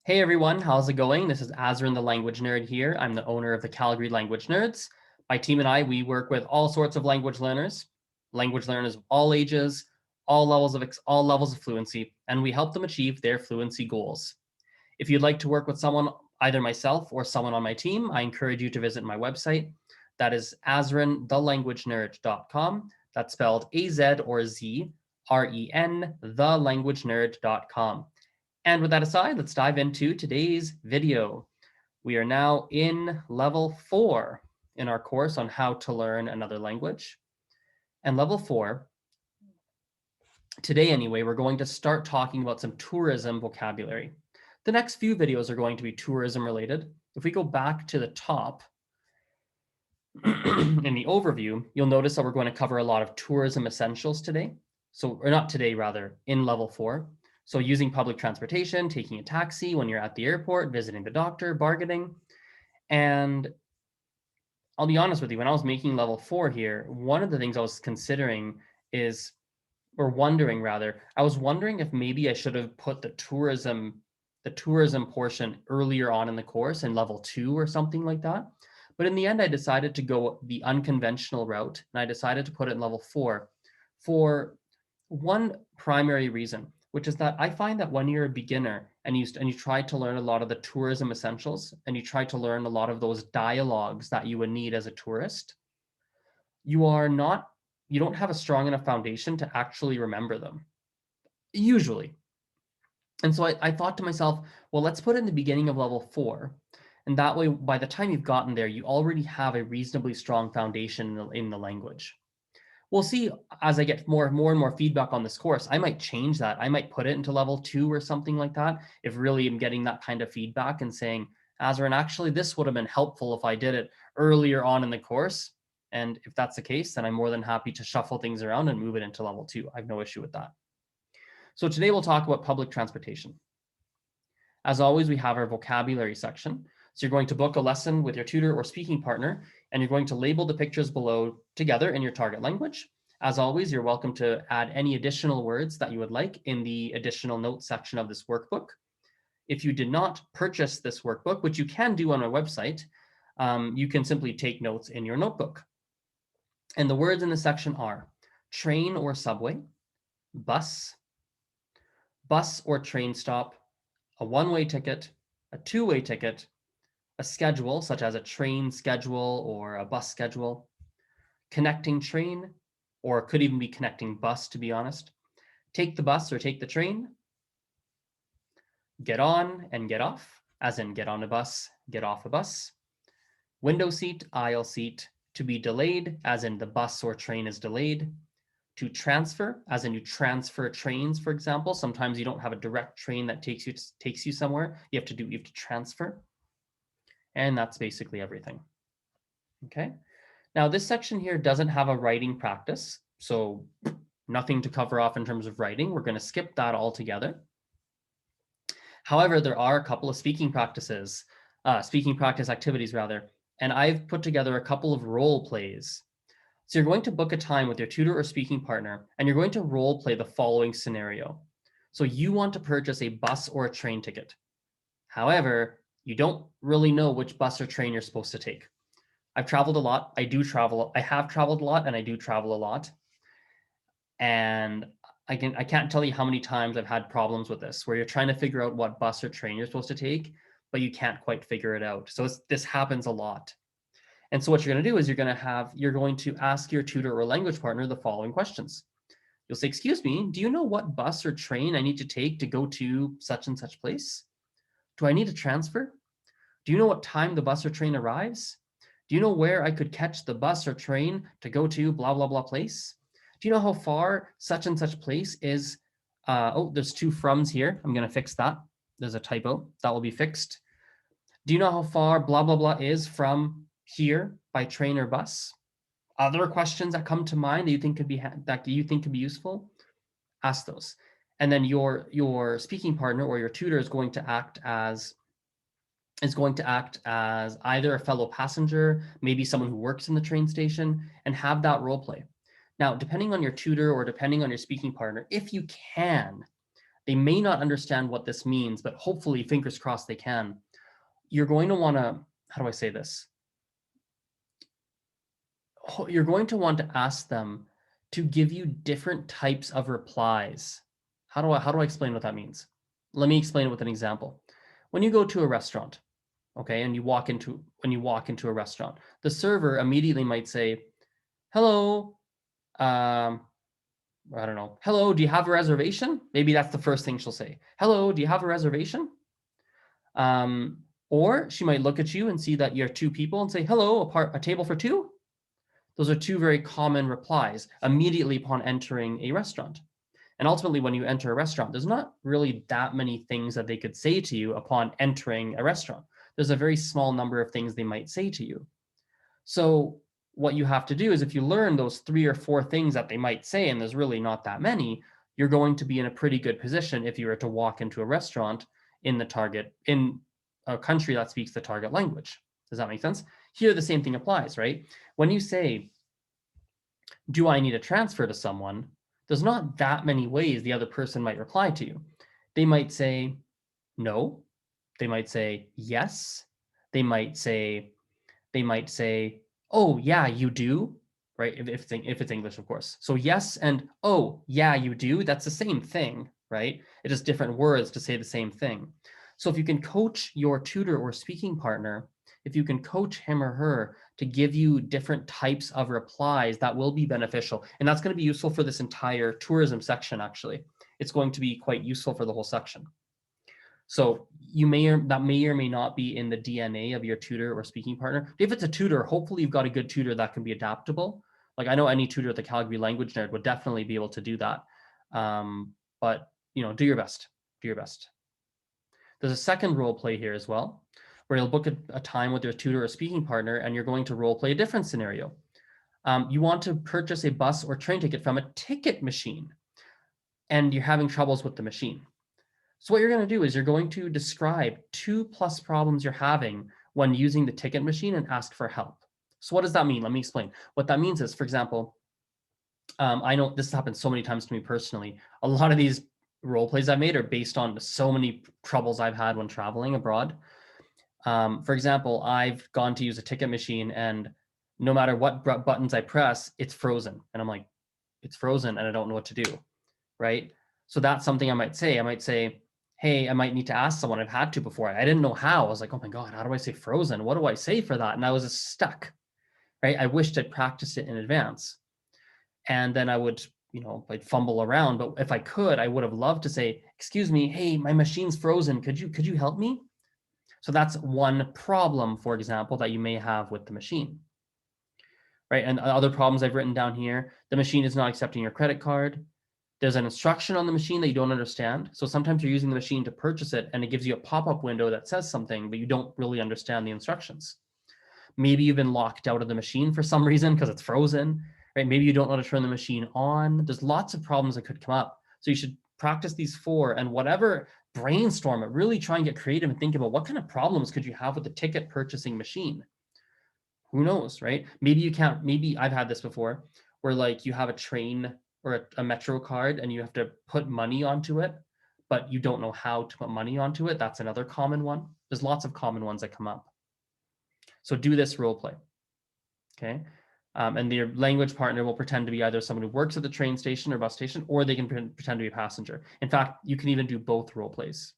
Hey everyone, how's it going? This is Azren, the language nerd here. I'm the owner of the Calgary Language Nerds. My team and I, we work with all sorts of language learners of all ages, all levels of fluency, and we help them achieve their fluency goals. If you'd like to work with someone, either myself or someone on my team, I encourage you to visit my website. That is azrenthelanguagenerd.com. That's spelled A-Z or Z-R-E-N, thelanguagenerd.com. And with that aside, let's dive into today's video. We are now in level 4 in our course on how to learn another language. And level 4, today anyway, we're going to start talking about some tourism vocabulary. The next few videos are going to be tourism related. If we go back to the top in the overview, you'll notice that we're going to cover a lot of tourism essentials today. Or not today, rather, in level 4. So using public transportation, taking a taxi when you're at the airport, visiting the doctor, bargaining. And I'll be honest with you, when I was making level 4 here, one of the things I was considering is, or wondering rather, I was wondering if maybe I should have put the tourism portion earlier on in the course in level 2 or something like that. But in the end, I decided to go the unconventional route, and I decided to put it in level 4 for one primary reason, which is that I find that when you're a beginner and you try to learn a lot of the tourism essentials and you try to learn a lot of those dialogues that you would need as a tourist, you don't have a strong enough foundation to actually remember them, usually. And so I thought to myself, well, let's put it in the beginning of level 4. And that way, by the time you've gotten there, you already have a reasonably strong foundation in the language. We'll see as I get more and more feedback on this course. I might change that. I might put it into level 2 or something like that. If really I'm getting that kind of feedback and saying, Azren, actually, this would have been helpful if I did it earlier on in the course. And if that's the case, then I'm more than happy to shuffle things around and move it into level 2. I have no issue with that. So today we'll talk about public transportation. As always, we have our vocabulary section. So you're going to book a lesson with your tutor or speaking partner, and you're going to label the pictures below together in your target language. As always, you're welcome to add any additional words that you would like in the additional notes section of this workbook. If you did not purchase this workbook, which you can do on my website, you can simply take notes in your notebook. And the words in this section are train or subway, bus or train stop, a one-way ticket, a two-way ticket, a schedule, such as a train schedule or a bus schedule, connecting train, or it could even be connecting bus, to be honest, take the bus or take the train, get on and get off, as in get on a bus, get off a bus, window seat, aisle seat, to be delayed, as in the bus or train is delayed, to transfer, as in you transfer trains, for example. Sometimes you don't have a direct train that takes you somewhere. You have to transfer. And that's basically everything. Okay. Now this section here doesn't have a writing practice, so nothing to cover off in terms of writing. We're going to skip that altogether. However, there are a couple of speaking practice activities rather, and I've put together a couple of role plays. So you're going to book a time with your tutor or speaking partner, and you're going to role play the following scenario. So you want to purchase a bus or a train ticket. However, you don't really know which bus or train you're supposed to take. I've traveled a lot. I have traveled a lot, and I do travel a lot. And I can't tell you how many times I've had problems with this, where you're trying to figure out what bus or train you're supposed to take, but you can't quite figure it out. So this happens a lot. And so what you're going to do is you're going to ask your tutor or language partner the following questions. You'll say, excuse me, do you know what bus or train I need to take to go to such and such place? Do I need to transfer? Do you know what time the bus or train arrives? Do you know where I could catch the bus or train to go to blah, blah, blah place? Do you know how far such and such place is? There's two froms here. I'm going to fix that. There's a typo. That will be fixed. Do you know how far blah, blah, blah is from here by train or bus? Other questions that come to mind that you think could be useful? Ask those. And then your speaking partner or your tutor is going to act as either a fellow passenger, maybe someone who works in the train station, and have that role play. Now, depending on your tutor or depending on your speaking partner, if you can, They may not understand what this means, but hopefully, fingers crossed, they can. You're going to want to, how do I say this? You're going to want to ask them to give you different types of replies. How do I explain what that means? Let me explain it with an example. When you go to a restaurant, okay, and when you walk into a restaurant, the server immediately might say, "Hello, I don't know. Hello, do you have a reservation?" Maybe that's the first thing she'll say. "Hello, do you have a reservation?" Or she might look at you and see that you're two people and say, "Hello, a table for two?" Those are two very common replies immediately upon entering a restaurant. And ultimately, when you enter a restaurant, there's not really that many things that they could say to you upon entering a restaurant. There's a very small number of things they might say to you. So what you have to do is, if you learn those 3 or 4 things that they might say, and there's really not that many, you're going to be in a pretty good position if you were to walk into a restaurant in a country that speaks the target language. Does that make sense? Here, the same thing applies, right? When you say, "Do I need a transfer to someone?" there's not that many ways the other person might reply to you. They might say no. They might say yes. They might say, "Oh, yeah, you do," right? If it's English, of course. So yes and "oh, yeah, you do," that's the same thing, right? It's just different words to say the same thing. So if you can coach your tutor or speaking partner, if you can coach him or her to give you different types of replies, that will be beneficial. And that's going to be useful for this entire tourism section, actually. It's going to be quite useful for the whole section. So that may or may not be in the DNA of your tutor or speaking partner. If it's a tutor, hopefully you've got a good tutor that can be adaptable. Like, I know any tutor at the Calgary Language Nerd would definitely be able to do that. But do your best. Do your best. There's a second role play here as well, where you'll book a time with your tutor or speaking partner, and you're going to role play a different scenario. You want to purchase a bus or train ticket from a ticket machine, and you're having troubles with the machine. So what you're going to do is you're going to describe 2+ problems you're having when using the ticket machine and ask for help. So what does that mean? Let me explain. What that means is, for example, I know this has happened so many times to me personally. A lot of these role plays I've made are based on so many troubles I've had when traveling abroad. For example, I've gone to use a ticket machine, and no matter what buttons I press, it's frozen. And I'm like, it's frozen and I don't know what to do, right? So that's something I might say. I might say, "Hey, I might need to ask someone. I've had to before. I didn't know how." I was like, "Oh my God, how do I say frozen? What do I say for that?" And I was just stuck, right? I wished I'd practiced it in advance. And then I would, I'd fumble around. But if I could, I would have loved to say, "Excuse me, hey, my machine's frozen. Could you help me?" So that's one problem, for example, that you may have with the machine, right? And other problems I've written down here: the machine is not accepting your credit card. There's an instruction on the machine that you don't understand. So sometimes you're using the machine to purchase it, and it gives you a pop-up window that says something, but you don't really understand the instructions. Maybe you've been locked out of the machine for some reason because it's frozen, right? Maybe you don't know how to turn the machine on. There's lots of problems that could come up. So you should practice these 4, and whatever, brainstorm it. Really try and get creative and think about what kind of problems could you have with the ticket purchasing machine. Who knows, right? Maybe I've had this before, where like you have a train or a metro card and you have to put money onto it, but you don't know how to put money onto it. That's another common one. There's lots of common ones that come up. So do this role play, okay? And your language partner will pretend to be either someone who works at the train station or bus station, or they can pretend to be a passenger. In fact, you can even do both role plays.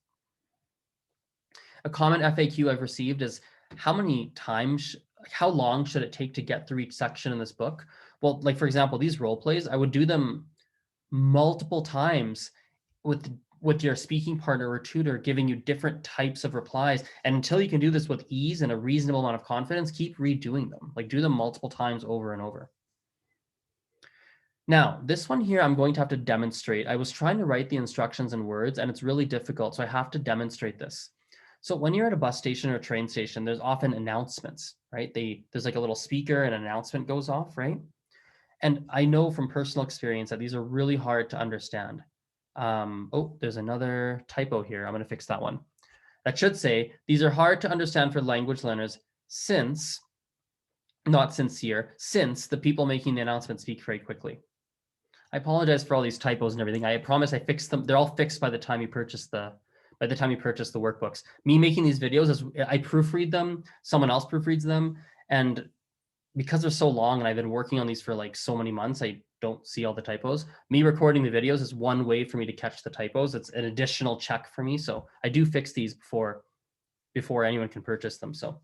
A common FAQ I've received is, how long should it take to get through each section in this book? Well, like, for example, these role plays, I would do them multiple times with your speaking partner or tutor giving you different types of replies. And until you can do this with ease and a reasonable amount of confidence, keep redoing them. Like, do them multiple times over and over. Now, this one here, I'm going to have to demonstrate. I was trying to write the instructions in words, and it's really difficult, so I have to demonstrate this. So when you're at a bus station or a train station, there's often announcements, right? There's like a little speaker, and an announcement goes off, right? And I know from personal experience that these are really hard to understand. Oh, there's another typo here. I'm going to fix that one. That should say, "These are hard to understand for language learners since," not sincere, "since the people making the announcement speak very quickly." I apologize for all these typos and everything. I promise I fixed them. They're all fixed by the time you purchase the workbooks. Me making these videos is I proofread them, someone else proofreads them, and because they're so long and I've been working on these for like so many months, I don't see all the typos. Me recording the videos is one way for me to catch the typos. It's an additional check for me. So I do fix these before anyone can purchase them. So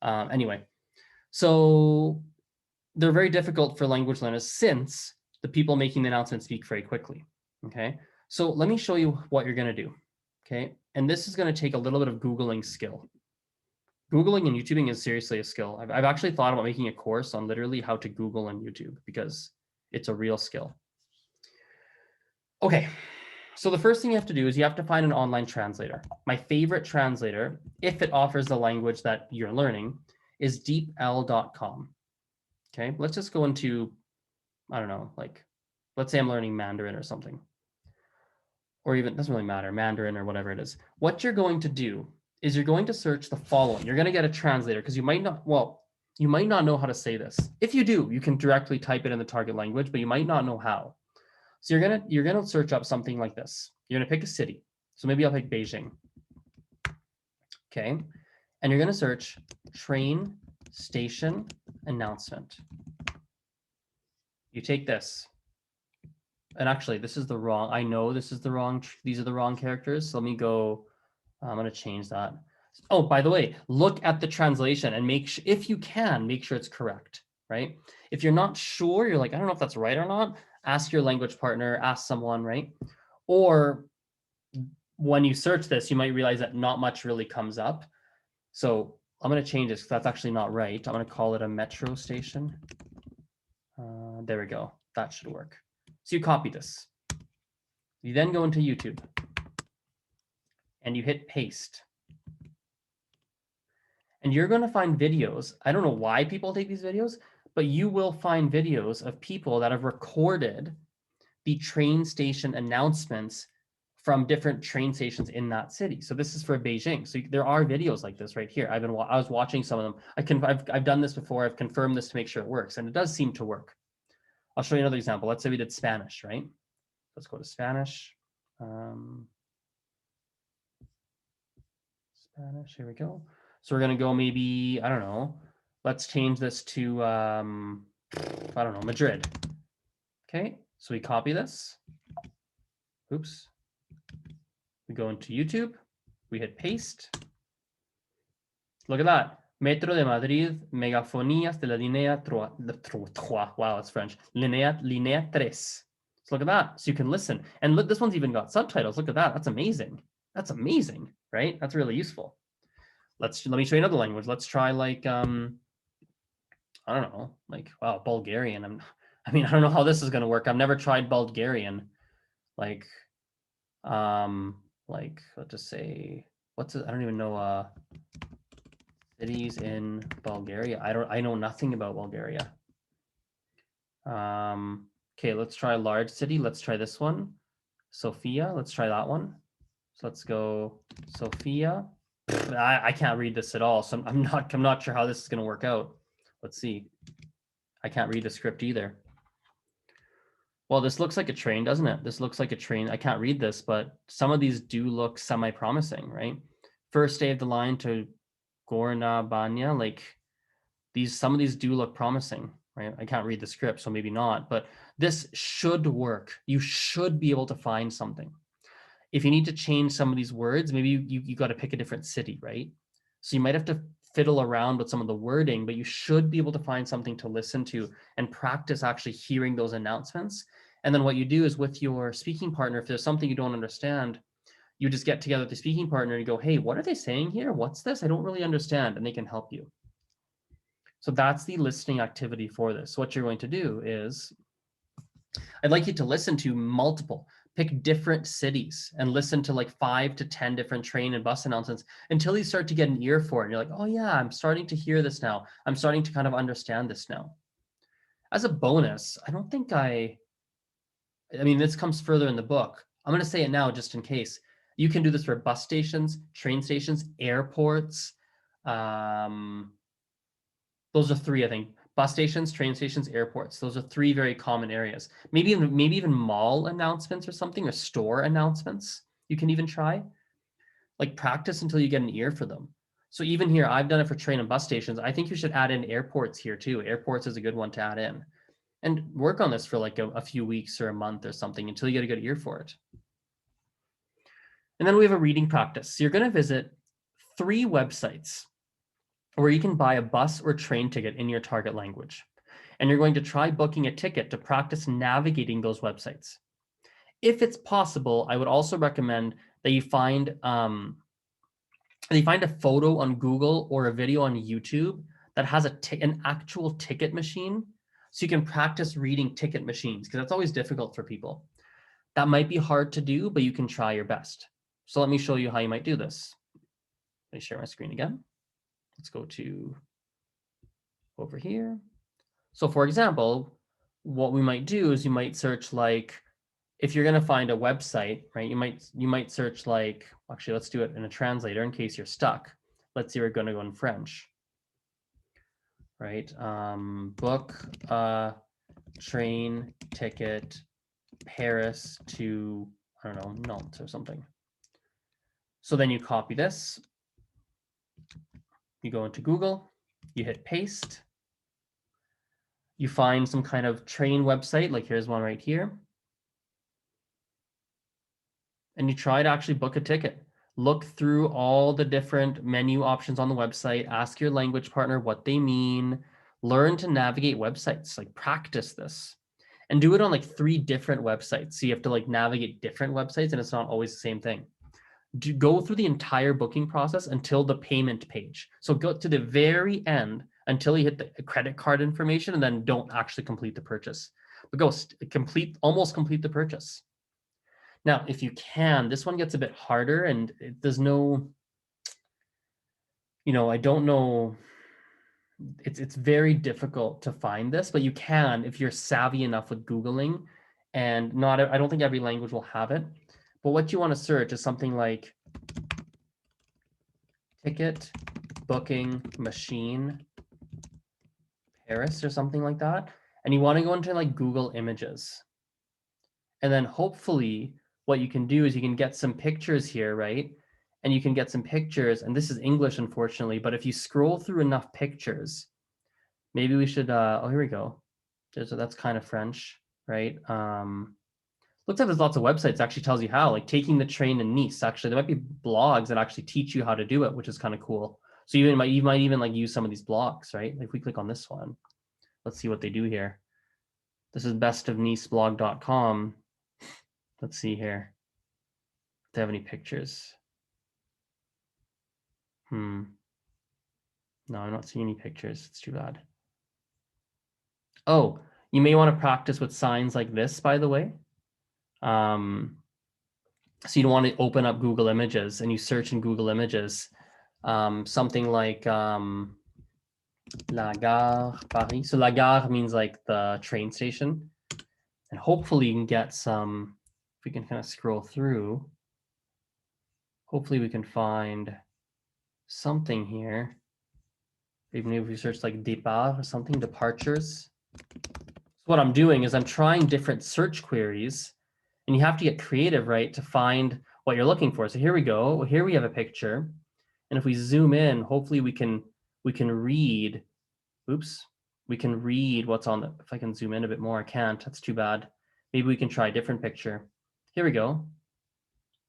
anyway, so they're very difficult for language learners since the people making the announcement speak very quickly. Okay, so let me show you what you're going to do. Okay, and this is going to take a little bit of Googling skill. Googling and YouTubing is seriously a skill. I've actually thought about making a course on literally how to Google and YouTube because it's a real skill. Okay, so the first thing you have to do is you have to find an online translator. My favorite translator, if it offers the language that you're learning, is deepl.com. Okay, let's just go into, I don't know, like, let's say I'm learning Mandarin or something. Or even, doesn't really matter, Mandarin or whatever it is. What you're going to do is you're going to search the following. You're going to get a translator because you might not know how to say this. If you do, you can directly type it in the target language, but you might not know how. So you're gonna search up something like this. You're gonna pick a city. So maybe I'll pick Beijing. Okay, and you're gonna search train station announcement. You take this. And actually, this is the wrong. I know this is the wrong. These are the wrong characters. So let me go. I'm going to change that. Oh, by the way, look at the translation and if you can, make sure it's correct, right? If you're not sure, you're like, I don't know if that's right or not, ask your language partner, ask someone, right? Or when you search this, you might realize that not much really comes up. So I'm going to change this because that's actually not right. I'm going to call it a metro station. There we go. That should work. So you copy this. You then go into YouTube and you hit paste. And you're going to find videos. I don't know why people take these videos, but you will find videos of people that have recorded the train station announcements from different train stations in that city. So this is for Beijing. So there are videos like this right here. I was watching some of them. I've done this before. I've confirmed this to make sure it works, and it does seem to work. I'll show you another example. Let's say we did Spanish, right? Let's go to Spanish. Spanish, here we go. So we're going to go maybe, I don't know, let's change this to, I don't know, Madrid. Okay, so we copy this. Oops. We go into YouTube. We hit paste. Look at that. Metro de Madrid, megafonías de la línea 3. Wow, that's French. Línea 3. So look at that. So you can listen. And look, this one's even got subtitles. Look at that. That's amazing. That's amazing, right? That's really useful. Let me show you another language. Let's try like, I don't know, like, wow, Bulgarian. I don't know how this is going to work. I've never tried Bulgarian. Like, let's just say, I don't even know, cities in Bulgaria. I know nothing about Bulgaria. Okay, let's try a large city. Let's try this one. Sofia, let's try that one. So let's go Sofia. I can't read this at all, so I'm not sure how this is going to work out. Let's see. I can't read the script either. Well, this looks like a train, doesn't it? This looks like a train. I can't read this, but some of these do look semi-promising, right? First day of the line to Gorna Banya, like some of these do look promising, right? I can't read the script, so maybe not, but this should work. You should be able to find something. If you need to change some of these words, maybe you got to pick a different city, right? So you might have to fiddle around with some of the wording, but you should be able to find something to listen to and practice actually hearing those announcements. And then what you do is with your speaking partner, if there's something you don't understand, you just get together with the speaking partner and you go, hey, what are they saying here? What's this? I don't really understand. And they can help you. So that's the listening activity for this. So what you're going to do is, I'd like you to listen to pick different cities and listen to like 5 to 10 different train and bus announcements until you start to get an ear for it. And you're like, oh yeah, I'm starting to hear this now. I'm starting to kind of understand this now. As a bonus, I don't think this comes further in the book. I'm going to say it now just in case. You can do this for bus stations, train stations, airports. Those are 3, I think. Bus stations, train stations, airports. Those are three very common areas. Maybe even mall announcements or something, or store announcements. You can even try. Like practice until you get an ear for them. So even here, I've done it for train and bus stations. I think you should add in airports here too. Airports is a good one to add in. And work on this for like a few weeks or a month or something until you get a good ear for it. And then we have a reading practice. So you're going to visit 3 websites where you can buy a bus or train ticket in your target language. And you're going to try booking a ticket to practice navigating those websites. If it's possible, I would also recommend that you find a photo on Google or a video on YouTube that has an actual ticket machine, so you can practice reading ticket machines, because that's always difficult for people. That might be hard to do, but you can try your best. So let me show you how you might do this. Let me share my screen again. Let's go to over here. So for example, what we might do is you might search, like, if you're going to find a website, right, you might search, like, actually, let's do it in a translator in case you're stuck. Let's say we're going to go in French, right? Book a train ticket Paris to, I don't know, Nantes or something. So then you copy this, you go into Google, you hit paste, you find some kind of train website, like here's one right here, and you try to actually book a ticket. Look through all the different menu options on the website, ask your language partner what they mean, learn to navigate websites, like practice this, and do it on like 3 different websites. So you have to like navigate different websites, and it's not always the same thing. Go through the entire booking process until the payment page. So go to the very end until you hit the credit card information, and then don't actually complete the purchase, but go almost complete the purchase. Now, if you can, this one gets a bit harder, and there's no, I don't know. It's very difficult to find this, but you can if you're savvy enough with Googling, and I don't think every language will have it. But what you want to search is something like ticket booking machine Paris or something like that. And you want to go into like Google Images. And then hopefully what you can do is you can get some pictures here, right? And you can get some pictures, and this is English, unfortunately, but if you scroll through enough pictures, maybe we should, oh, here we go. That's kind of French, right? Looks like there's lots of websites actually tells you how, like taking the train in Nice. Actually, there might be blogs that actually teach you how to do it, which is kind of cool. So you might even like use some of these blogs, right? Like if we click on this one, let's see what they do here. This is bestofniceblog.com. Let's see here. Do they have any pictures? No, I'm not seeing any pictures. It's too bad. Oh, you may want to practice with signs like this, by the way. So you don't want to open up Google Images and you search in Google Images something like La Gare Paris. So La Gare means like the train station. And hopefully you can get some, if we can kind of scroll through, hopefully we can find something here. Even if we search like départ or something, departures. So what I'm doing is I'm trying different search queries, and you have to get creative, right, to find what you're looking for. So here we go. Well, here we have a picture. And if we zoom in, hopefully we can read, we can read what's on the, if I can zoom in a bit more, I can't, that's too bad. Maybe we can try a different picture. Here we go.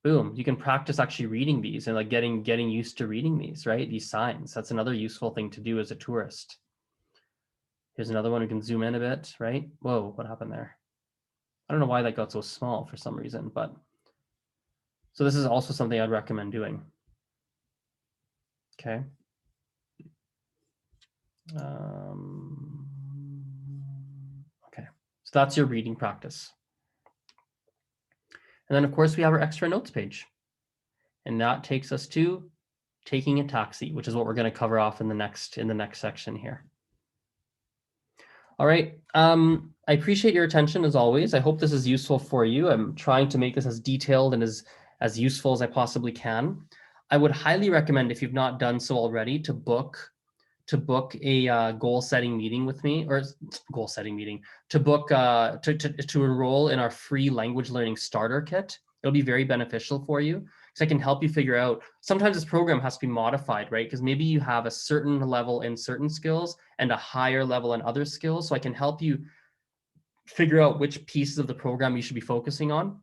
Boom, you can practice actually reading these and like getting used to reading these, right? These signs. That's another useful thing to do as a tourist. Here's another one we can zoom in a bit, right? Whoa, what happened there? I don't know why that got so small for some reason, but so this is also something I'd recommend doing. Okay. Okay, so that's your reading practice. And then of course we have our extra notes page, and that takes us to taking a taxi, which is what we're going to cover off in the next section here. All right. I appreciate your attention as always. I hope this is useful for you. I'm trying to make this as detailed and as useful as I possibly can. I would highly recommend, if you've not done so already, to book to book a goal setting meeting with me, or goal setting meeting, to book to enroll in our free language learning starter kit. It'll be very beneficial for you because I can help you figure out. Sometimes this program has to be modified, right? Because maybe you have a certain level in certain skills and a higher level in other skills. So I can help you figure out which pieces of the program you should be focusing on.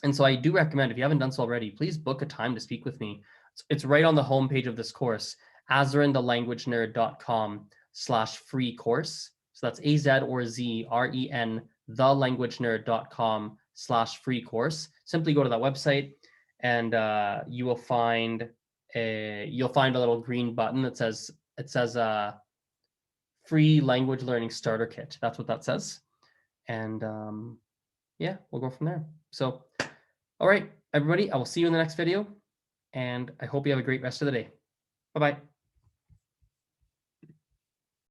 And so I do recommend, if you haven't done so already, please book a time to speak with me. It's right on the homepage of this course, azrenthelanguagenerd.com/free course. So that's AZREN, thelanguagenerd.com/free course. Simply go to that website and you will find a little green button that says, free language learning starter kit. That's what that says. And yeah, we'll go from there. So, all right, everybody, I will see you in the next video, and I hope you have a great rest of the day. Bye-bye.